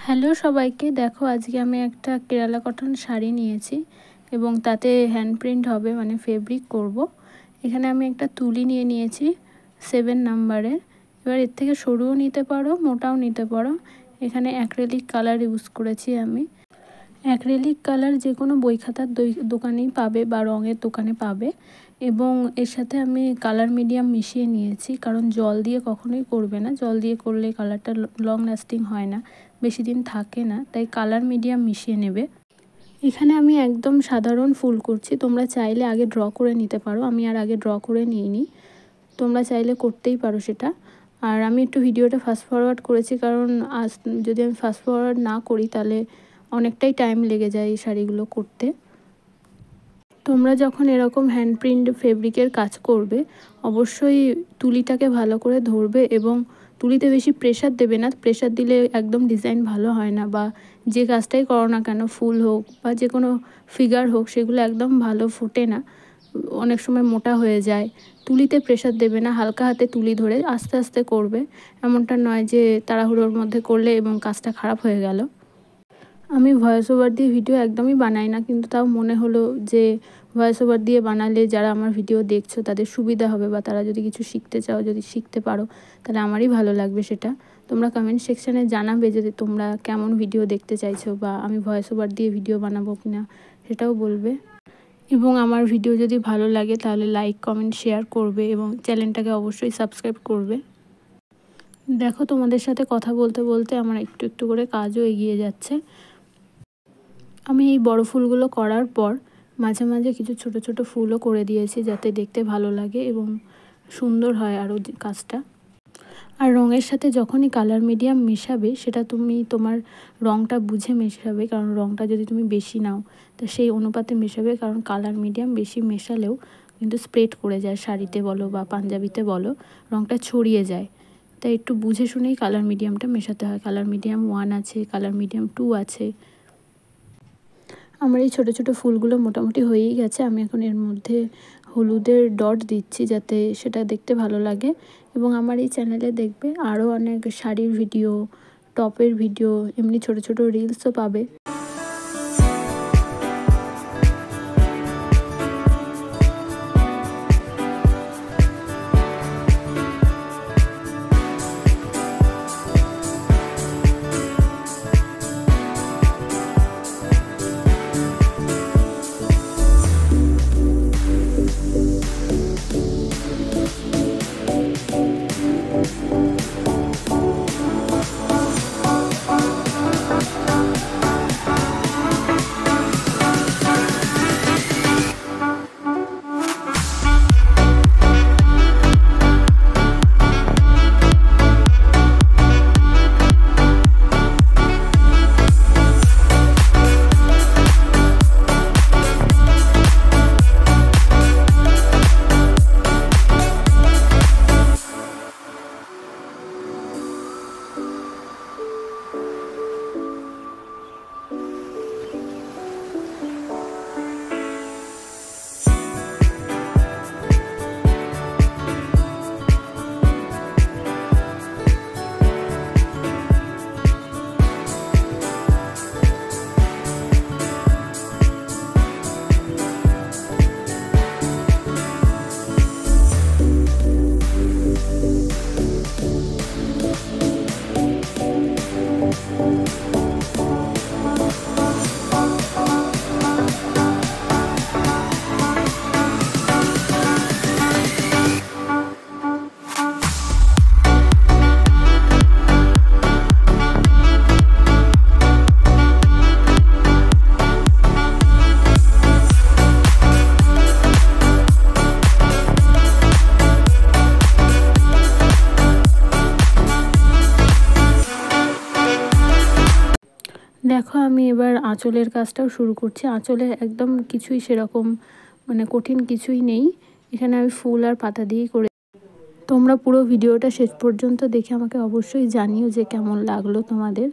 Hello সবাইকে, দেখো আজকে আমি একটা কেরালা কটন শাড়ি নিয়েছি এবং তাতে হ্যান্ড প্রিন্ট হবে, মানে ফেব্রিক করব। এখানে আমি একটা তুলি নিয়ে নিয়েছি 7 নাম্বারের। এবার এর থেকে সরুও নিতে পারো, মোটাও নিতে পারো। এখানে অ্যাক্রিলিক কালার ইউজ করেছি আমি। অ্যাক্রিলিক কালার যে কোনো বই খাতার দোকানেই পাবে বা রঙের দোকানে পাবে। এবং এর সাথে আমি কালার মিডিয়াম মিশিয়ে নিয়েছি, কারণ জল দিয়ে কখনোই করবে না। জল দিয়ে করলে কালারটা লং লাস্টিং হয় না, বেশি দিন থাকে না, তাই কালার মিডিয়াম মিশিয়ে নেবে। এখানে আমি একদম সাধারণ ফুল করছি, তোমরা চাইলে আগে ড্র করে নিতে পারো। আমি আর আগে ড্র করে নিইনি, তোমরা চাইলে করতেই পারো সেটা। আর আমি একটু ভিডিওটা ফাস্ট ফরওয়ার্ড করেছি, কারণ যদি আমি ফাস্ট ফরওয়ার্ড না করি তাহলে অনেকটাই টাইম লেগে যায় এই শাড়িগুলো করতে। তোমরা যখন এরকম হ্যান্ড প্রিন্ট ফেব্রিকের কাজ করবে, অবশ্যই তুলিটাকে ভালো করে ধরবে এবং তুলিতে বেশি প্রেশার দেবে না। প্রেশার দিলে একদম ডিজাইন ভালো হয় না, বা যে কাজটাই করো না কেন, ফুল হোক বা যে কোনো ফিগার হোক, সেগুলো একদম ভালো ফোটে না, অনেক সময় মোটা হয়ে যায়। তুলিতে প্রেশার দেবে না, হালকা হাতে তুলি ধরে আস্তে আস্তে করবে। এমনটা নয় যে তাড়াহুড়োর মধ্যে করলে এবং কাজটা খারাপ হয়ে গেল। আমি ভয়েস ওভার দিয়ে ভিডিও একদমই বানাই না, কিন্তু তাও মনে হলো যে ভয়েস ওভার দিয়ে বানালে যারা আমার ভিডিও দেখছো তাদের সুবিধা হবে, বা তারা যদি কিছু শিখতে চাও, যদি শিখতে পারো, তাহলে আমারই ভালো লাগবে সেটা। তোমরা কমেন্ট সেকশানে জানাবে যদি তোমরা কেমন ভিডিও দেখতে চাইছো, বা আমি ভয়েস ওভার দিয়ে ভিডিও বানাবো কিনা সেটাও বলবে। এবং আমার ভিডিও যদি ভালো লাগে তাহলে লাইক, কমেন্ট, শেয়ার করবে এবং চ্যানেলটাকে অবশ্যই সাবস্ক্রাইব করবে। দেখো, তোমাদের সাথে কথা বলতে বলতে আমার একটু একটু করে কাজও এগিয়ে যাচ্ছে। আমি এই বড় ফুলগুলো করার পর মাঝে মাঝে কিছু ছোট ছোট ফুলও করে দিয়েছি, যাতে দেখতে ভালো লাগে এবং সুন্দর হয় আরও কাজটা। আর রঙের সাথে যখনই কালার মিডিয়াম মেশাবে, সেটা তুমি তোমার রঙটা বুঝে মেশাবে, কারণ রঙটা যদি তুমি বেশি নাও তা সেই অনুপাতে মেশাবে, কারণ কালার মিডিয়াম বেশি মেশালেও কিন্তু স্প্রেড করে যায়, শাড়িতে বলো বা পাঞ্জাবিতে বলো, রঙটা ছড়িয়ে যায়। তাই একটু বুঝে শুনেই কালার মিডিয়ামটা মেশাতে হয়। কালার মিডিয়াম 1 আছে, কালার মিডিয়াম 2 আছে। আমার এই ছোটো ছোটো ফুলগুলো মোটামুটি হয়েই গেছে। আমি এখন এর মধ্যে হলুদের ডট দিচ্ছি, যাতে সেটা দেখতে ভালো লাগে। এবং আমার এই চ্যানেলে দেখবে আরও অনেক শাড়ির ভিডিও, টপের ভিডিও, এমনি ছোটো ছোটো রিলসও পাবে। দেখো, আমি এবার আঁচলের কাজটাও শুরু করছি। আঁচলে একদম কিছুই সেরকম মানে কঠিন কিছুই নেই, এখানে আমি ফুল আর পাতা দিয়েই করে। তোমরা পুরো ভিডিওটা শেষ পর্যন্ত দেখে আমাকে অবশ্যই জানিও যে কেমন লাগলো তোমাদের।